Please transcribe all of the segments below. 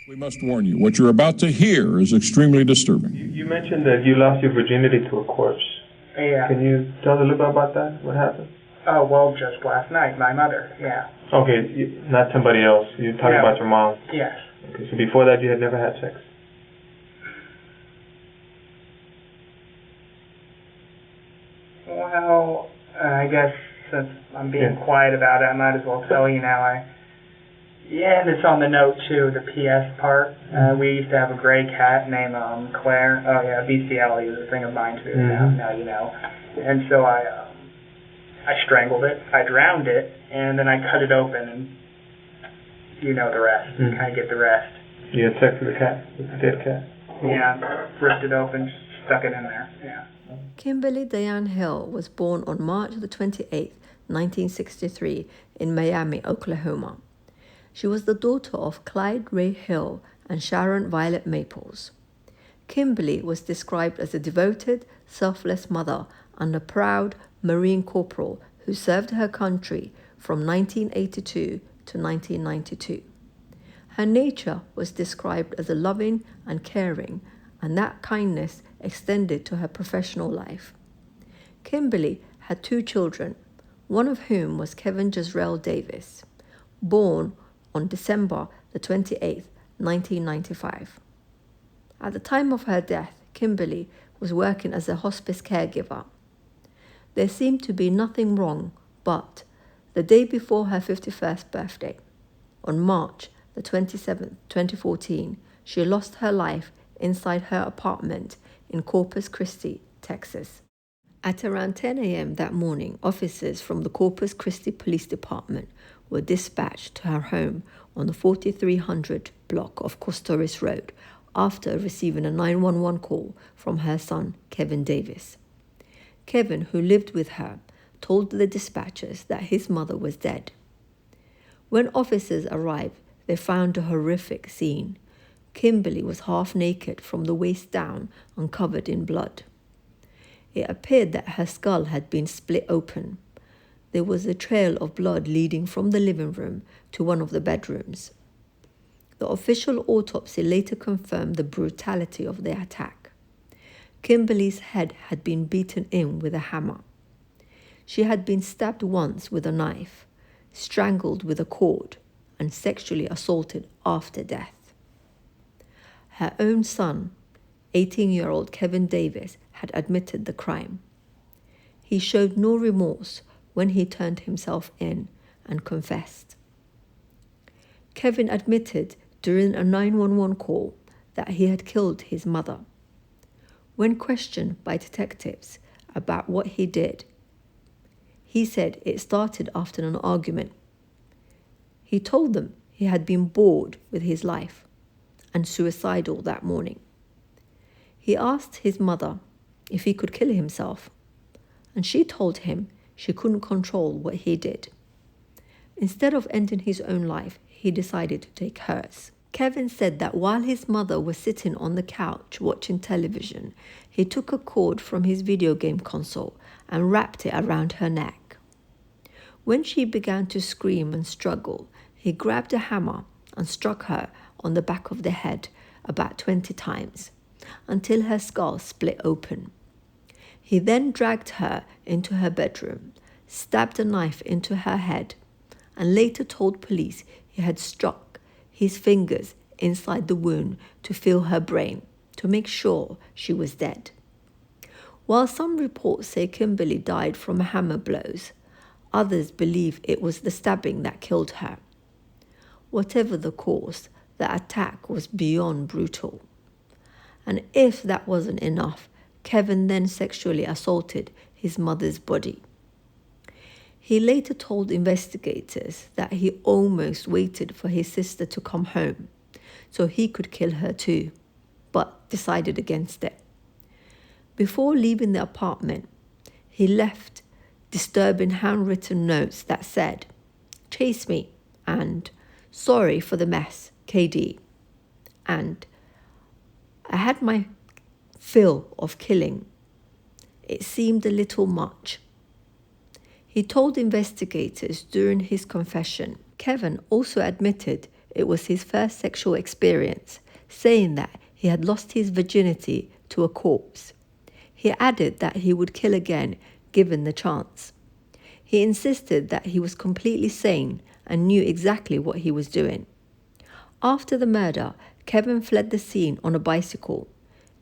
We must warn you, what you're about to hear is extremely disturbing. You mentioned that you lost your virginity to a corpse. Yeah. Can you tell us a little bit about that? What happened? Oh, well, just last night, my mother, yeah. Okay, not somebody else. You're talking about your mom. Yes. Okay, so before that you had never had sex? Well, I guess since I'm being quiet about it, I might as well tell you now. And it's on the note too, the PS part. We used to have a gray cat named Claire. Oh yeah, BCL, he was a thing of mine too. Now you know. And so I strangled it, I drowned it, and then I cut it open, and you know the rest. You kind of get the rest. You had sex with the cat, with the dead cat? Yeah, ripped it open, stuck it in there. Yeah. Kimberly Diane Hill was born on March the 28th, 1963, in Miami, Oklahoma. She was the daughter of Clyde Ray Hill and Sharon Violet Maples. Kimberly was described as a devoted, selfless mother and a proud Marine corporal who served her country from 1982 to 1992. Her nature was described as a loving and caring, and that kindness extended to her professional life. Kimberly had 2 children, one of whom was Kevin Jezreel Davis, born on December the 28th, 1995. At the time of her death, Kimberly was working as a hospice caregiver. There seemed to be nothing wrong, but the day before her 51st birthday, on March the 27th, 2014, she lost her life inside her apartment in Corpus Christi, Texas. At around 10 a.m. that morning, officers from the Corpus Christi Police Department were dispatched to her home on the 4300 block of Costoris Road after receiving a 911 call from her son, Kevin Davis. Kevin, who lived with her, told the dispatchers that his mother was dead. When officers arrived, they found a horrific scene. Kimberly was half naked from the waist down and covered in blood. It appeared that her skull had been split open. There was a trail of blood leading from the living room to one of the bedrooms. The official autopsy later confirmed the brutality of the attack. Kimberly's head had been beaten in with a hammer. She had been stabbed once with a knife, strangled with a cord, and sexually assaulted after death. Her own son, 18-year-old Kevin Davis, had admitted the crime. He showed no remorse when he turned himself in and confessed. Kevin admitted during a 911 call that he had killed his mother. When questioned by detectives about what he did, he said it started after an argument. He told them he had been bored with his life and suicidal that morning. He asked his mother if he could kill himself, and she told him she couldn't control what he did. Instead of ending his own life, he decided to take hers. Kevin said that while his mother was sitting on the couch watching television, he took a cord from his video game console and wrapped it around her neck. When she began to scream and struggle, he grabbed a hammer and struck her on the back of the head about 20 times until her skull split open. He then dragged her into her bedroom, stabbed a knife into her head, and later told police he had struck his fingers inside the wound to feel her brain to make sure she was dead. While some reports say Kimberly died from hammer blows, others believe it was the stabbing that killed her. Whatever the cause, the attack was beyond brutal. And if that wasn't enough, Kevin then sexually assaulted his mother's body. He later told investigators that he almost waited for his sister to come home so he could kill her too, but decided against it. Before leaving the apartment, he left disturbing handwritten notes that said, "Chase me," and "Sorry for the mess, KD," and "I had my fill of killing. It seemed a little much." He told investigators during his confession, Kevin also admitted it was his first sexual experience, saying that he had lost his virginity to a corpse. He added that he would kill again given the chance. He insisted that he was completely sane and knew exactly what he was doing. After the murder, Kevin fled the scene on a bicycle,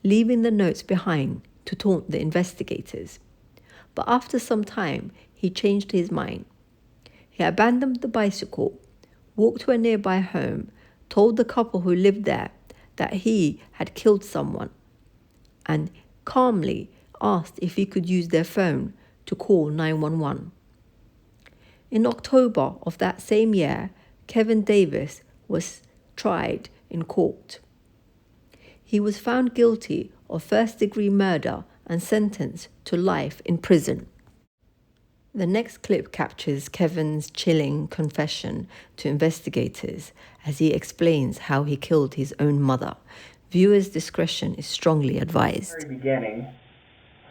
leaving the notes behind to taunt the investigators. But after some time, he changed his mind. He abandoned the bicycle, walked to a nearby home, told the couple who lived there that he had killed someone, and calmly asked if he could use their phone to call 911. In October of that same year, Kevin Davis was tried in court. He was found guilty of first-degree murder and sentenced to life in prison. The next clip captures Kevin's chilling confession to investigators as he explains how he killed his own mother. Viewers' discretion is strongly advised. At the very beginning,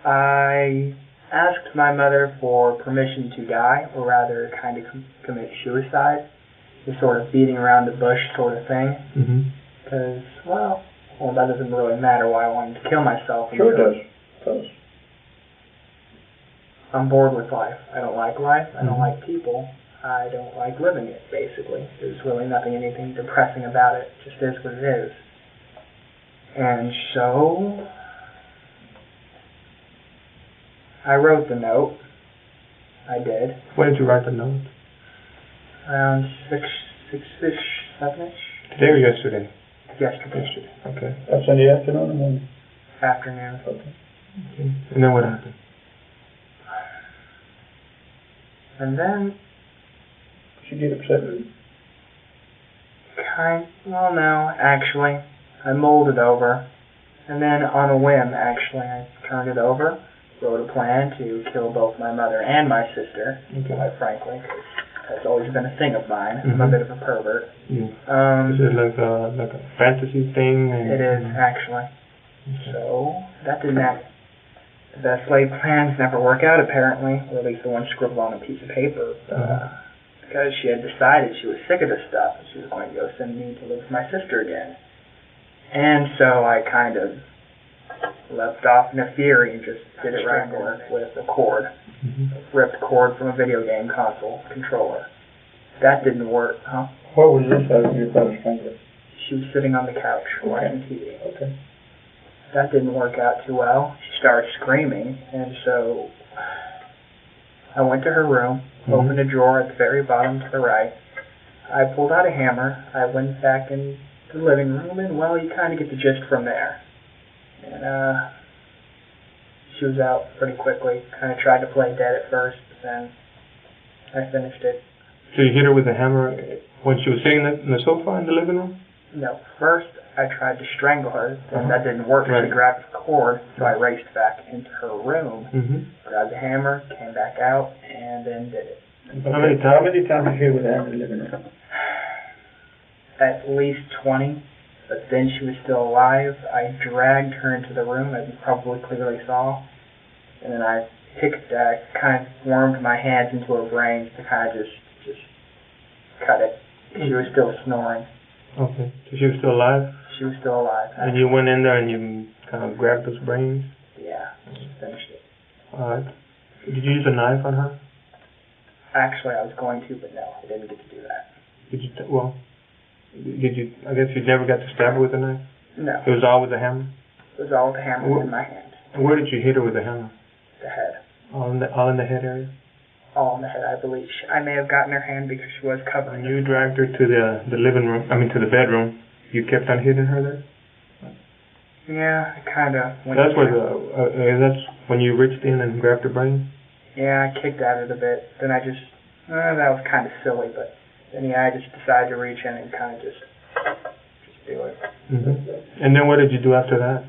I asked my mother for permission to die, or rather kind of commit suicide, the sort of beating around the bush sort of thing. Because, well, that doesn't really matter why I wanted to kill myself. Sure it does. Tell us. I'm bored with life. I don't like life. I don't like people. I don't like living it, basically. There's really anything depressing about it. It just is what it is. And so I wrote the note. I did. When did you write the note? Around 6-ish, 7-ish. Today or yesterday? Yesterday. Okay. That's in the afternoon or morning? Afternoon. Okay. And then what happened? And then, She get upset with you? well, no, actually. I mulled it over. And then, on a whim, actually, I turned it over, wrote a plan to kill both my mother and my sister, quite frankly, 'cause that's always been a thing of mine. I'm a bit of a pervert. Is it like a fantasy thing? It is, actually. So, that didn't act. The best laid plans never work out, apparently, or at least the one scribbled on a piece of paper. Because she had decided she was sick of this stuff, and she was going to go send me to live with my sister again. And so I kind of left off in a fury and just did it regular with a cord. Ripped cord from a video game console controller. That didn't work, huh? What was this as you thought of strangler? She was sitting on the couch watching TV. Okay. That didn't work out too well. She started screaming, and so I went to her room, opened a drawer at the very bottom to the right. I pulled out a hammer. I went back into the living room, and, well, you kind of get the gist from there. And she was out pretty quickly. Kind of tried to play dead at first, but then I finished it. So you hit her with a hammer when she was sitting in the sofa in the living room? No, first I tried to strangle her, and that didn't work. She grabbed the cord, so I raced back into her room, grabbed the hammer, came back out, and then did it. How many times did you hit with the hammer in the living room? At least 20, but then she was still alive. I dragged her into the room, as you probably clearly saw, and then I kind of wormed my hands into her brains to kind of just cut it. She was still snoring. Okay. So she was still alive? She was still alive. And you went in there and you kind of grabbed those brains? Yeah, finished it. Alright. Did you use a knife on her? Actually, I was going to, but no, I didn't get to do that. Did you, I guess you never got to stab her with a knife? No. It was all with a hammer? It was all with the hammer in my hand. And where did you hit her with the hammer? The head. All in the head area? All in the head, I believe. I may have gotten her hand because she was covered. When you dragged her to the living room, to the bedroom, you kept on hitting her there? Yeah, I kind of. That's where that's when you reached in and grabbed her brain? Yeah, I kicked at it a bit. Then I just, that was kind of silly, but then I just decided to reach in and kind of just do it. And then what did you do after that?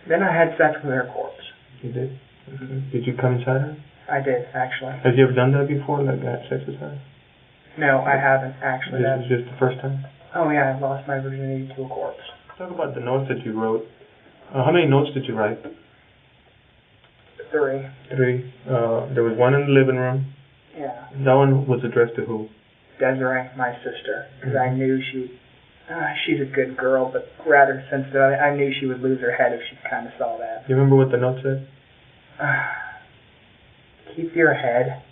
Then I had sex with her corpse. You did? Okay. Did you come inside her? I did, actually. Have you ever done that before, like had sex with her? No, I haven't, actually. This is just the first time? Oh, yeah, I lost my virginity to a corpse. Talk about the notes that you wrote. How many notes did you write? 3. 3. There was one in the living room. Yeah. That one was addressed to who? Desiree, my sister, because I knew she's a good girl, but rather sensitive. I knew she would lose her head if she kind of saw that. You remember what the note said? Keep your head.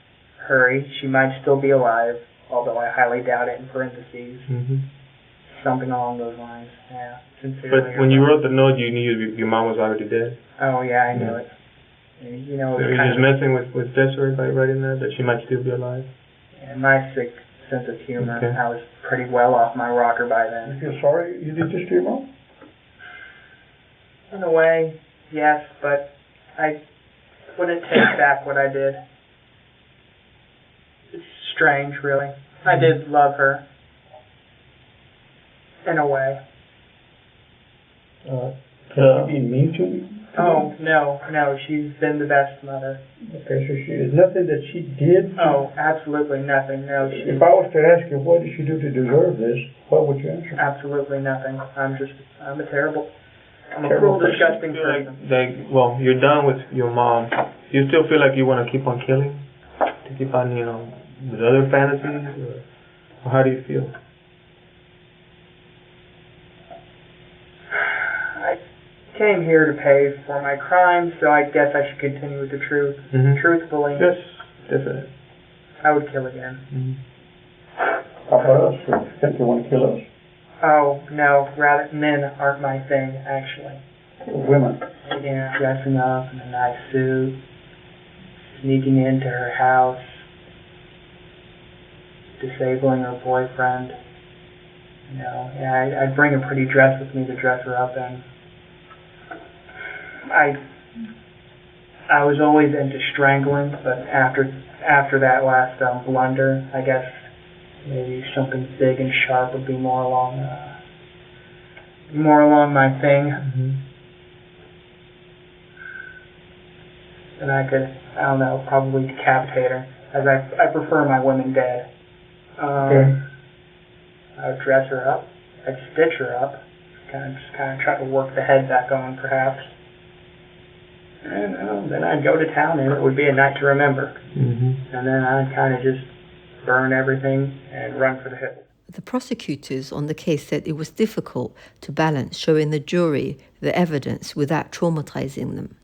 Hurry. She might still be alive, although I highly doubt it in parentheses. Mm-hmm. Something along those lines. Yeah. Sincerely. But when you wrote the note, you knew your mom was already dead? Oh, yeah, I knew it. And, you know, So it was you're kind just messing with Desiree by writing that she might still be alive? and my sick sense of humor. Okay. I was pretty well off my rocker by You then. feel sorry you did this to your mom? In a way, yes, but I wouldn't take back what I did. It's strange, really. I did love her. In a way. Can she be mean to you? Oh, no, she's been the best mother. Okay, so there's nothing that she did? Oh, absolutely nothing. No, If I was to ask you, what did she do to deserve this, what would you answer? absolutely nothing. I'm a terrible, I'm a Terrible cruel, disgusting You feel like, person. well, you're done with your mom. You still feel like you want to keep on killing? To keep on, with other fantasies? Or how do you feel? I came here to pay for my crimes, so I guess I should continue with the truth. Mm-hmm. Truthfully, Yes, definitely. I would kill again. Mm-hmm. How about us? You think you want to kill us? Oh, no, rather, men aren't my thing, actually. Women. Yeah, dressing up in a nice suit, sneaking into her house, disabling her boyfriend. I'd bring a pretty dress with me to dress her up in. I was always into strangling, but after that last blunder, I guess maybe something big and sharp would be more along my thing. Mm-hmm. And I could, I don't know, probably decapitate her, as I prefer my women dead. Okay. I would dress her up. I'd stitch her up. Kind of try to work the head back on, perhaps. And then I'd go to town, and it would be a night to remember. Mm-hmm. And then I'd kind of just burn everything and run for the hills. The prosecutors on the case said it was difficult to balance showing the jury the evidence without traumatizing them,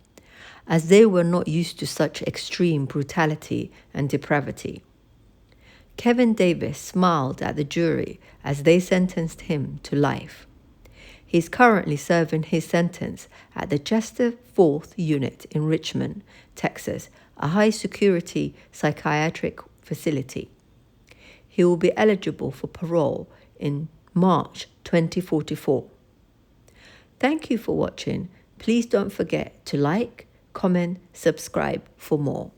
as they were not used to such extreme brutality and depravity. Kevin Davis smiled at the jury as they sentenced him to life. He's currently serving his sentence at the Chester 4th Unit in Richmond, Texas, a high-security psychiatric facility. He will be eligible for parole in March 2044. Thank you for watching. Please don't forget to like, comment, subscribe for more.